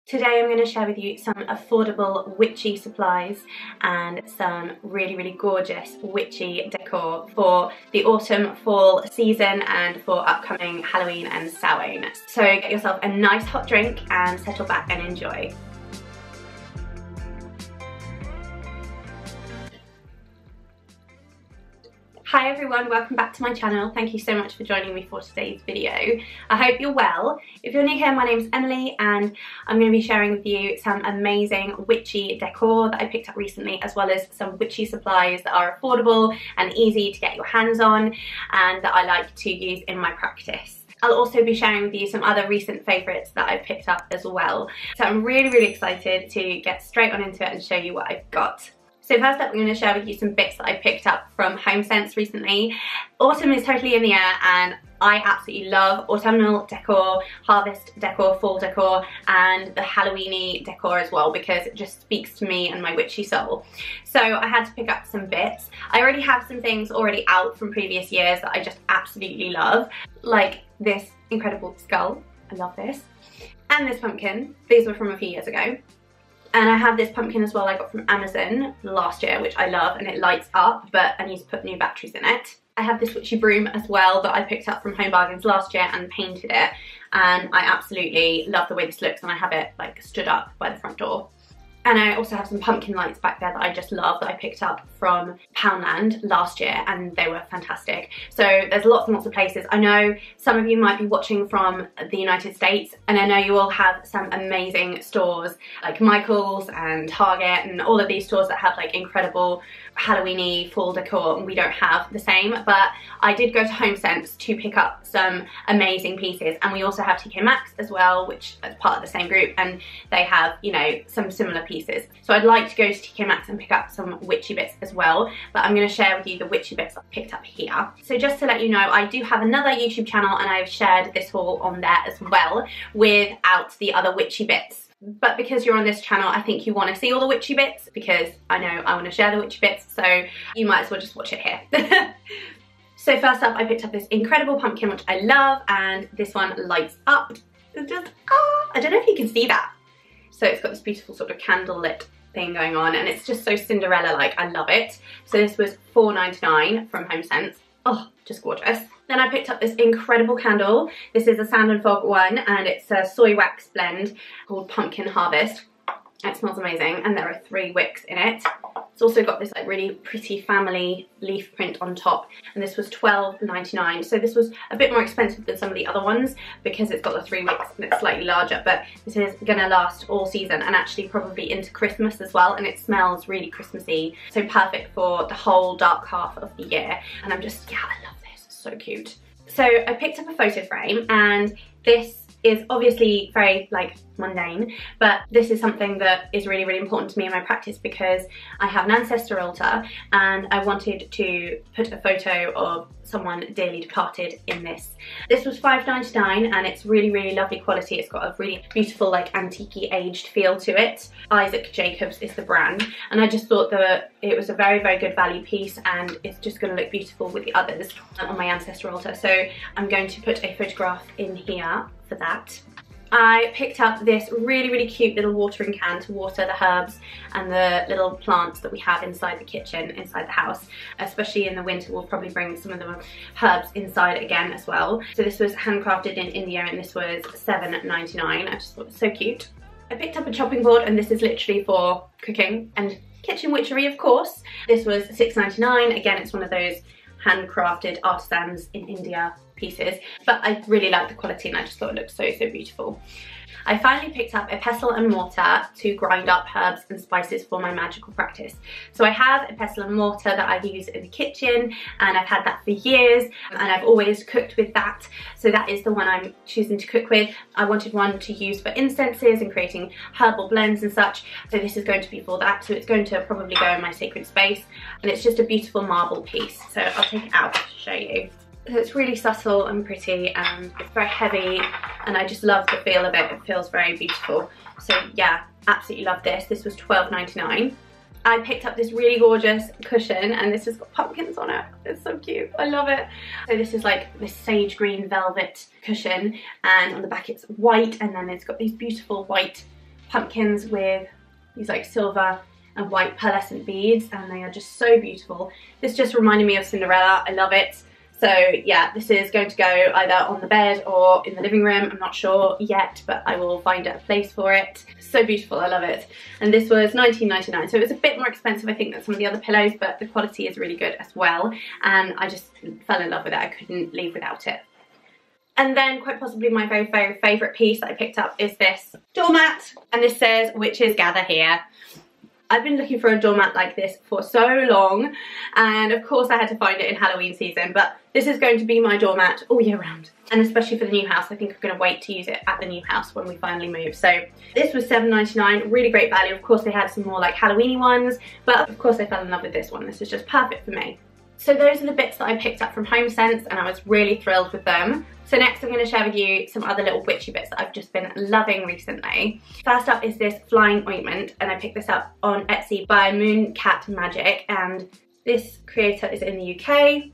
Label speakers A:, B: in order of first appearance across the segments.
A: Today I'm going to share with you some affordable witchy supplies and some really gorgeous witchy decor for the autumn fall season and for upcoming Halloween and Samhain. So get yourself a nice hot drink and settle back and enjoy. Hi everyone, welcome back to my channel. Thank you so much for joining me for today's video. I hope you're well. If you're new here, my name's Emily and I'm going to be sharing with you some amazing witchy decor that I picked up recently, as well as some witchy supplies that are affordable and easy to get your hands on and that I like to use in my practice. I'll also be sharing with you some other recent favourites that I've picked up as well. So I'm really excited to get straight on into it and show you what I've got. So first up, I'm going to share with you some bits that I picked up from Homesense recently. Autumn is totally in the air and I absolutely love autumnal decor, harvest decor, fall decor and the Halloweeny decor as well, because it just speaks to me and my witchy soul. So I had to pick up some bits. I already have some things already out from previous years that I just absolutely love, like this incredible skull. I love this. And this pumpkin. These were from a few years ago. And I have this pumpkin as well I got from Amazon last year, which I love, and it lights up, but I need to put new batteries in it. I have this witchy broom as well that I picked up from Home Bargains last year and painted it, and I absolutely love the way this looks, and I have it like stood up by the front door. And I also have some pumpkin lights back there that I just love, that I picked up from Poundland last year, and they were fantastic. So there's lots and lots of places. I know some of you might be watching from the United States, and I know you all have some amazing stores like Michael's and Target and all of these stores that have like incredible Halloweeny fall decor, and we don't have the same. But I did go to Homesense to pick up some amazing pieces, and we also have TK Maxx as well, which is part of the same group, and they have, you know, some similar pieces. So I'd like to go to TK Maxx and pick up some witchy bits as well, but I'm going to share with you the witchy bits I picked up here. So just to let you know, I do have another YouTube channel and I've shared this haul on there as well without the other witchy bits. But because you're on this channel, I think you want to see all the witchy bits, because I know I want to share the witchy bits, so you might as well just watch it here. So first up, I picked up this incredible pumpkin, which I love, and this one lights up. It's just, I don't know if you can see that. So it's got this beautiful sort of candlelit thing going on, and it's just so Cinderella-like. I love it. So this was $4.99 from Homesense. Oh, just gorgeous. Then I picked up this incredible candle. This is a Sand and Fog one, and it's a soy wax blend called Pumpkin Harvest. It smells amazing, and there are 3 wicks in it. It's also got this like really pretty family leaf print on top, and this was $12.99. So this was a bit more expensive than some of the other ones because it's got the 3 wicks and it's slightly larger, but this is gonna last all season and actually probably into Christmas as well, and it smells really Christmassy. So perfect for the whole dark half of the year. And I'm just, yeah, I love this, it's so cute. So I picked up a photo frame, and this is obviously very like mundane, but this is something that is really important to me in my practice because I have an ancestor altar and I wanted to put a photo of someone dearly departed in this. This was $5.99 and it's really lovely quality. It's got a really beautiful like antique-y aged feel to it. Isaac Jacobs is the brand, and I just thought that it was a very good value piece, and it's just going to look beautiful with the others on my ancestor altar. So I'm going to put a photograph in here for that. I picked up this really cute little watering can to water the herbs and the little plants that we have inside the kitchen, inside the house. Especially in the winter, we'll probably bring some of the herbs inside again as well. So this was handcrafted in India, and this was $7.99. I just thought it was so cute. I picked up a chopping board, and this is literally for cooking and kitchen witchery, of course. This was $6.99. Again, it's one of those handcrafted artisans in India pieces, but I really like the quality and I just thought it looked so beautiful. I finally picked up a pestle and mortar to grind up herbs and spices for my magical practice. So I have a pestle and mortar that I use in the kitchen, and I've had that for years, and I've always cooked with that. So that is the one I'm choosing to cook with. I wanted one to use for incenses and creating herbal blends and such. So this is going to be for that. So it's going to probably go in my sacred space, and it's just a beautiful marble piece. So I'll take it out to show you. So it's really subtle and pretty, and it's very heavy, and I just love the feel of it. It feels very beautiful. So yeah, absolutely love this. This was $12.99. I picked up this really gorgeous cushion, and this has got pumpkins on it. It's so cute, I love it. So this is like this sage green velvet cushion, and on the back it's white, and then it's got these beautiful white pumpkins with these like silver and white pearlescent beads, and they are just so beautiful. This just reminded me of Cinderella. I love it. So yeah, this is going to go either on the bed or in the living room. I'm not sure yet, but I will find a place for it. So beautiful, I love it. And this was $19.99, so it was a bit more expensive I think than some of the other pillows, but the quality is really good as well, and I just fell in love with it. I couldn't leave without it. And then quite possibly my very, very favourite piece that I picked up is this doormat, and this says "Witches gather here." I've been looking for a doormat like this for so long, and of course I had to find it in Halloween season, but this is going to be my doormat all year round, and especially for the new house. I think I'm going to wait to use it at the new house when we finally move. So this was $7.99, really great value. Of course they had some more like Halloween-y ones, but of course I fell in love with this one. This is just perfect for me. So those are the bits that I picked up from Homesense, and I was really thrilled with them. So next I'm going to share with you some other little witchy bits that I've just been loving recently. First up is this flying ointment, and I picked this up on Etsy by Magick, and this creator is in the UK,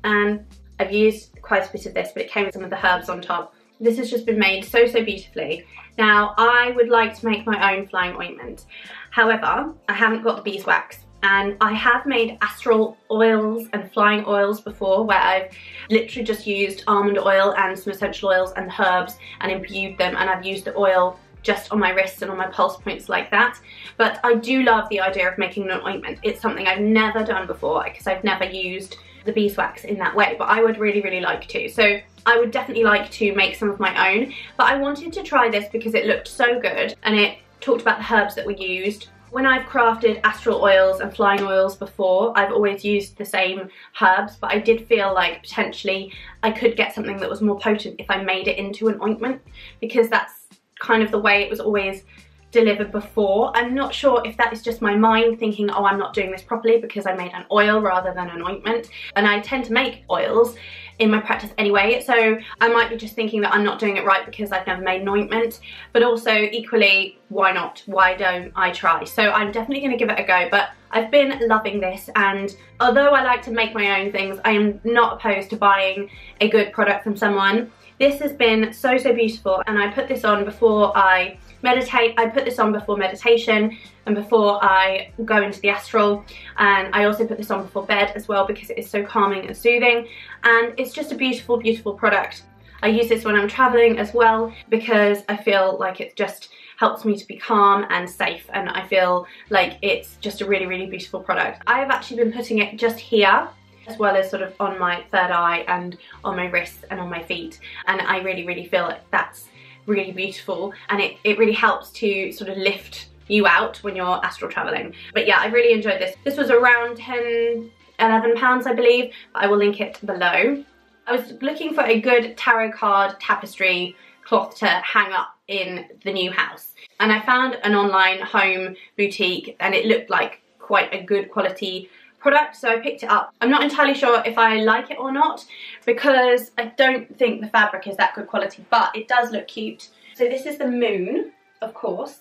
A: and I've used quite a bit of this, but it came with some of the herbs on top. This has just been made so, so beautifully. Now I would like to make my own flying ointment. However, I haven't got the beeswax. And I have made astral oils and flying oils before, where I've literally just used almond oil and some essential oils and herbs and imbued them, and I've used the oil just on my wrists and on my pulse points like that. But I do love the idea of making an ointment. It's something I've never done before because I've never used the beeswax in that way, but I would really, really like to. So I would definitely like to make some of my own, but I wanted to try this because it looked so good and it talked about the herbs that were used. When I've crafted astral oils and flying oils before, I've always used the same herbs, but I did feel like potentially I could get something that was more potent if I made it into an ointment, because that's kind of the way it was always delivered before. I'm not sure if that is just my mind thinking, oh, I'm not doing this properly because I made an oil rather than an ointment, and I tend to make oils in my practice anyway, so I might be just thinking that I'm not doing it right because I've never made an ointment, but also equally, why not? Why don't I try? So I'm definitely going to give it a go, but I've been loving this, and although I like to make my own things, I am not opposed to buying a good product from someone. This has been so, so beautiful, and I put this on before I meditate. I put this on before meditation and before I go into the astral, and I also put this on before bed as well because it is so calming and soothing, and it's just a beautiful, beautiful product. I use this when I'm traveling as well because I feel like it just helps me to be calm and safe, and I feel like it's just a really, really beautiful product. I have actually been putting it just here as well as sort of on my third eye and on my wrists and on my feet, and I really, really feel like that's really beautiful, and it really helps to sort of lift you out when you're astral traveling. But yeah, I really enjoyed this. This was around £11, I believe, but I will link it below. I was looking for a good tarot card tapestry cloth to hang up in the new house, and I found an online home boutique, and it looked like quite a good quality product, so I picked it up. I'm not entirely sure if I like it or not because I don't think the fabric is that good quality, but it does look cute. So this is the moon, of course,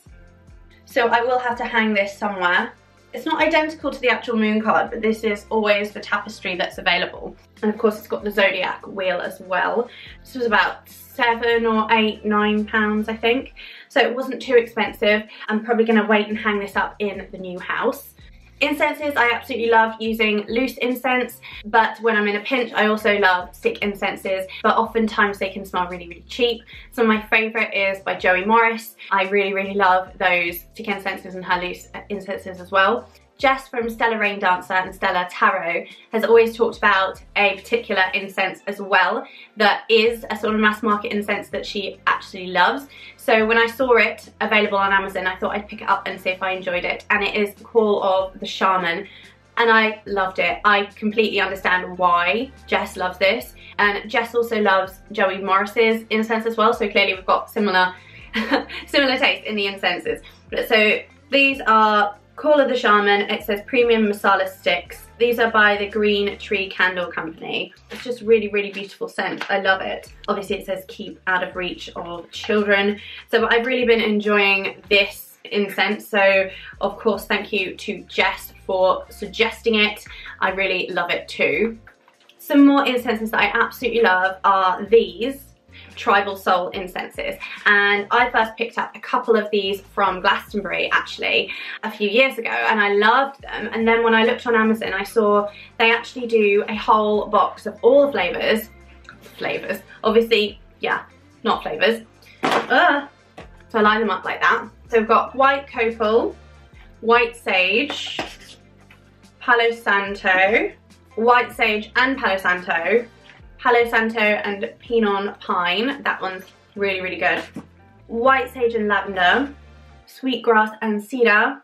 A: so I will have to hang this somewhere. It's not identical to the actual moon card, but this is always the tapestry that's available, and of course it's got the zodiac wheel as well. This was about £7 or £8, £9 I think, so it wasn't too expensive. I'm probably going to wait and hang this up in the new house. Incenses, I absolutely love using loose incense, but when I'm in a pinch I also love stick incenses, but oftentimes they can smell really, really cheap. So my favourite is by Joey Morris. I really, really love those stick incenses and her loose incenses as well. Jess from Stella Rain Dancer and Stella Tarot has always talked about a particular incense as well that is a sort of mass market incense that she absolutely loves. So when I saw it available on Amazon, I thought I'd pick it up and see if I enjoyed it, and it is the Call of the Shaman, and I loved it. I completely understand why Jess loves this, and Jess also loves Joey Morris's incense as well, so clearly we've got similar taste in the incenses. So these are Call of the Shaman. It says premium masala sticks. These are by the Green Tree Candle Company. It's just really, really beautiful scent. I love it. Obviously it says keep out of reach of children. So I've really been enjoying this incense. So of course thank you to Jess for suggesting it. I really love it too. Some more incenses that I absolutely love are these. tribal soul incenses, and I first picked up a couple of these from Glastonbury actually a few years ago, and I loved them. And then when I looked on Amazon, I saw they actually do a whole box of all the flavors, obviously, yeah, not flavors. So I line them up like that. So we've got white copal, white sage, Palo Santo, white sage and Palo Santo and Pinon Pine. That one's really, really good. White sage and lavender, sweetgrass and cedar,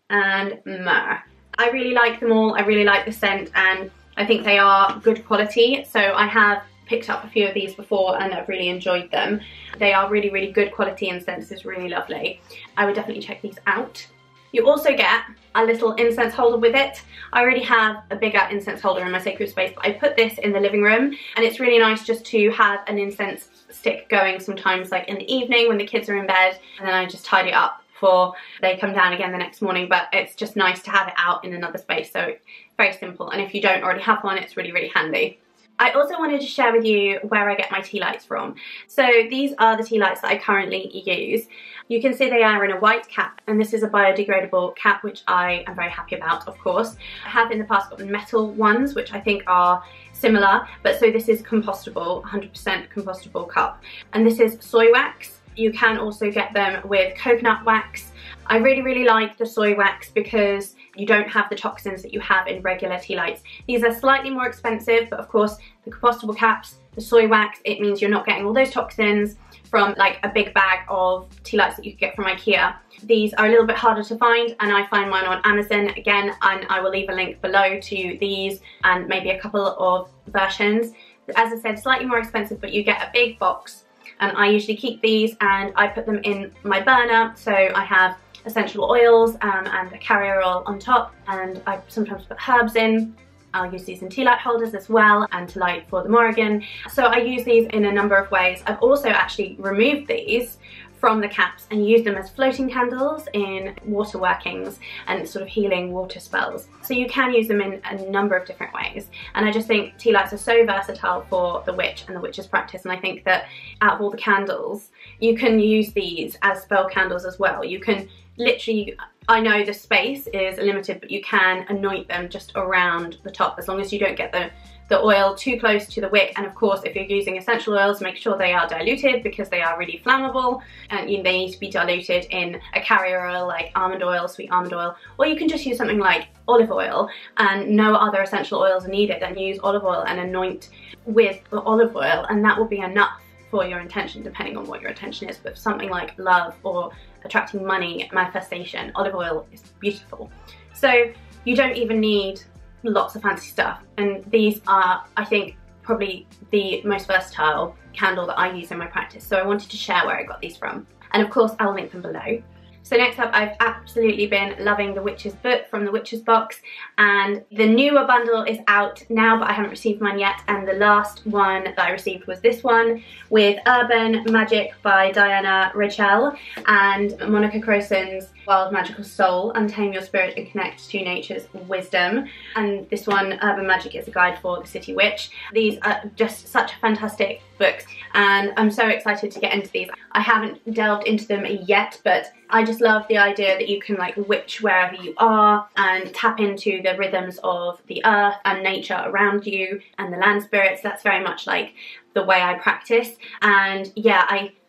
A: and myrrh. I really like them all. I really like the scent, and I think they are good quality. So I have picked up a few of these before and I've really enjoyed them. They are really, really good quality incense. Is really lovely. I would definitely check these out. You also get a little incense holder with it. I already have a bigger incense holder in my sacred space, but I put this in the living room, and it's really nice just to have an incense stick going sometimes, like in the evening when the kids are in bed, and then I just tidy it up before they come down again the next morning. But it's just nice to have it out in another space, so very simple, and if you don't already have one, it's really, really handy. I also wanted to share with you where I get my tea lights from. So these are the tea lights that I currently use. You can see they are in a white cap, and this is a biodegradable cap, which I am very happy about, of course. I have in the past gotten metal ones, which I think are similar, but so this is compostable, 100% compostable cup. And this is soy wax. You can also get them with coconut wax. I really, really like the soy wax because you don't have the toxins that you have in regular tea lights. These are slightly more expensive, but of course the compostable caps, the soy wax, it means you're not getting all those toxins from like a big bag of tea lights that you could get from IKEA. These are a little bit harder to find, and I find mine on Amazon again, and I will leave a link below to these and maybe a couple of versions. As I said, slightly more expensive, but you get a big box, and I usually keep these and I put them in my burner. So I have essential oils and a carrier oil on top, and I sometimes put herbs in. I'll use these in tea light holders as well, and to light for the Morrigan. So I use these in a number of ways. I've also actually removed these from the caps and used them as floating candles in water workings and sort of healing water spells. So you can use them in a number of different ways. And I just think tea lights are so versatile for the witch and the witch's practice. And I think that out of all the candles, you can use these as spell candles as well. You can literally, I know the space is limited, but you can anoint them just around the top, as long as you don't get the oil too close to the wick. And of course, if you're using essential oils, make sure they are diluted, because they are really flammable, and they need to be diluted in a carrier oil like almond oil, sweet almond oil, or you can just use something like olive oil and no other essential oils are needed, and use olive oil and anoint with the olive oil, and that will be enough for your intention, depending on what your intention is. But something like love or attracting money, manifestation, olive oil is beautiful. So you don't even need lots of fancy stuff, and these are, I think, probably the most versatile candle that I use in my practice. So I wanted to share where I got these from, and of course I'll link them below. So next up, I've absolutely been loving the Witch's book from the Witch's box, and the newer bundle is out now, but I haven't received mine yet, and the last one that I received was this one with Urban Magic by Diana Rachel and Monica Croson's Wild Magical Soul, Untame Your Spirit and Connect to Nature's Wisdom. And this one, Urban Magic, is a guide for the city witch. These are just such fantastic books, and I'm so excited to get into these. I haven't delved into them yet, but I just love the idea that you can like witch wherever you are and tap into the rhythms of the earth and nature around you and the land spirits. That's very much like the way I practice, and yeah,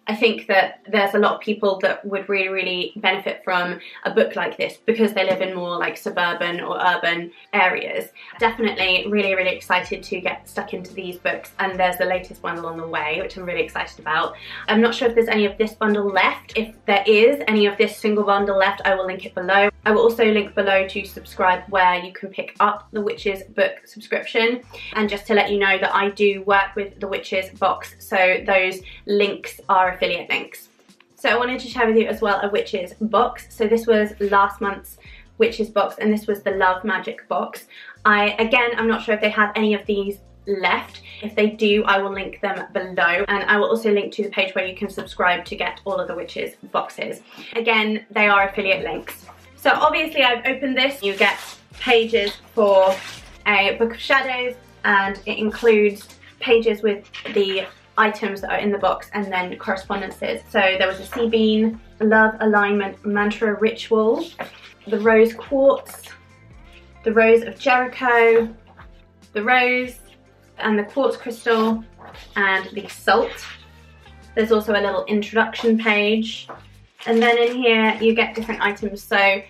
A: I think that there's a lot of people that would really, really benefit from a book like this, because they live in more like suburban or urban areas. Definitely really, really excited to get stuck into these books, and there's the latest one along the way, which I'm really excited about. I'm not sure if there's any of this bundle left. If there is any of this single bundle left, I will link it below. I will also link below to subscribe where you can pick up the Witch's book subscription. And just to let you know that I do work with the Witch's box, so those links are affiliate links. So I wanted to share with you as well a Witch's box. So this was last month's Witch's box, and this was the Love Magic box. I'm not sure if they have any of these left. If they do, I will link them below, and I will also link to the page where you can subscribe to get all of the Witch's boxes. Again, they are affiliate links. So obviously I've opened this. You get pages for a Book of Shadows, and it includes pages with the items that are in the box and then correspondences. So there was a sea bean, love alignment mantra ritual, the rose quartz, the rose of Jericho, the rose and the quartz crystal, and the salt. There's also a little introduction page, and then in here you get different items. So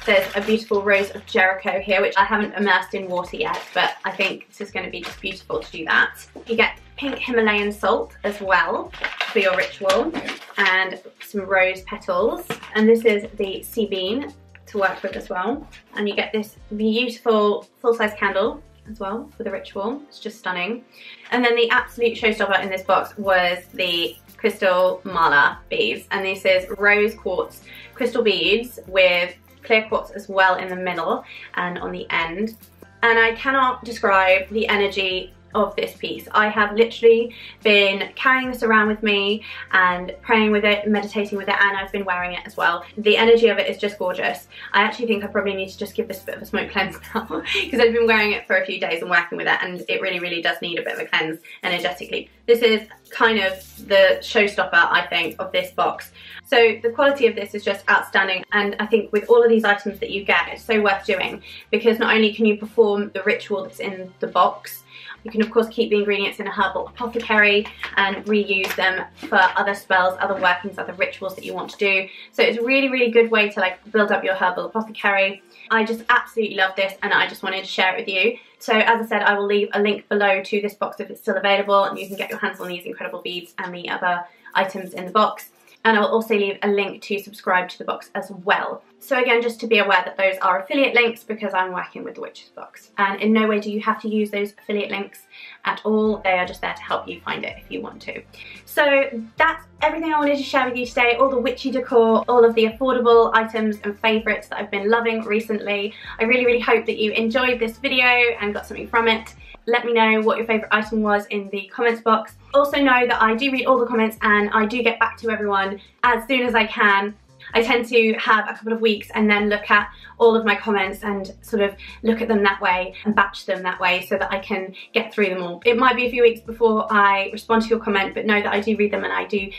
A: there's a beautiful rose of Jericho here, which I haven't immersed in water yet, but I think this is going to be just beautiful to do that. You get pink Himalayan salt as well for your ritual, and some rose petals, and this is the sea bean to work with as well. And you get this beautiful full-size candle as well for the ritual. It's just stunning. And then the absolute showstopper in this box was the crystal mala beads, and this is rose quartz crystal beads with clear quartz as well in the middle and on the end. And I cannot describe the energy of this piece. I have literally been carrying this around with me and praying with it, meditating with it, and I've been wearing it as well. The energy of it is just gorgeous. I actually think I probably need to just give this a bit of a smoke cleanse now because I've been wearing it for a few days and working with it, and it really does need a bit of a cleanse energetically. This is kind of the showstopper, I think, of this box. So the quality of this is just outstanding, and I think with all of these items that you get, it's so worth doing, because not only can you perform the ritual that's in the box, you can of course keep the ingredients in a herbal apothecary and reuse them for other spells, other workings, other rituals that you want to do. So it's a really good way to like build up your herbal apothecary. I just absolutely love this, and I just wanted to share it with you. So as I said, I will leave a link below to this box if it's still available, and you can get your hands on these incredible beads and the other items in the box. And I will also leave a link to subscribe to the box as well. So again, just to be aware that those are affiliate links because I'm working with the Witches box. And in no way do you have to use those affiliate links at all. They are just there to help you find it if you want to. So that's everything I wanted to share with you today. All the witchy decor, all of the affordable items and favourites that I've been loving recently. I really hope that you enjoyed this video and got something from it. Let me know what your favourite item was in the comments box. Also know that I do read all the comments and I do get back to everyone as soon as I can. I tend to have a couple of weeks and then look at all of my comments and sort of look at them that way and batch them that way so that I can get through them all. It might be a few weeks before I respond to your comment, but know that I do read them and I do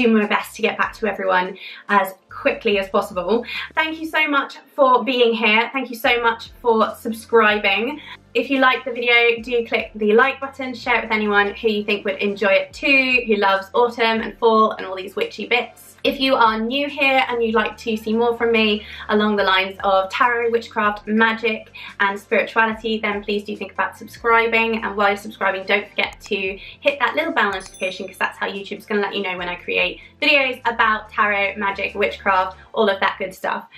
A: my best to get back to everyone as quickly as possible. Thank you so much for being here. Thank you so much for subscribing. If you like the video, do click the like button, share it with anyone who you think would enjoy it too, who loves autumn and fall and all these witchy bits. If you are new here and you'd like to see more from me along the lines of tarot, witchcraft, magic and spirituality, then please do think about subscribing. And while you're subscribing, don't forget to hit that little bell notification, because that's how YouTube's going to let you know when I create videos about tarot, magic, witchcraft, all of that good stuff.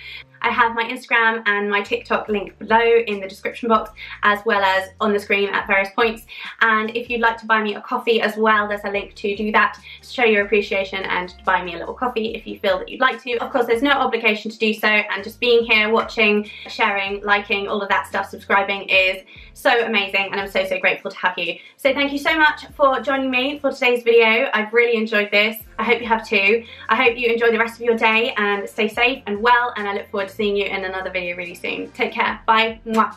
A: I have my Instagram and my TikTok link below in the description box, as well as on the screen at various points. And if you'd like to buy me a coffee as well, there's a link to do that, to show your appreciation and to buy me a little coffee if you feel that you'd like to. Of course, there's no obligation to do so, and just being here, watching, sharing, liking, all of that stuff, subscribing is so amazing, and I'm so grateful to have you. So thank you so much for joining me for today's video. I've really enjoyed this. I hope you have too. I hope you enjoy the rest of your day and stay safe and well, and I look forward to seeing you in another video really soon. Take care. Bye. Mwah.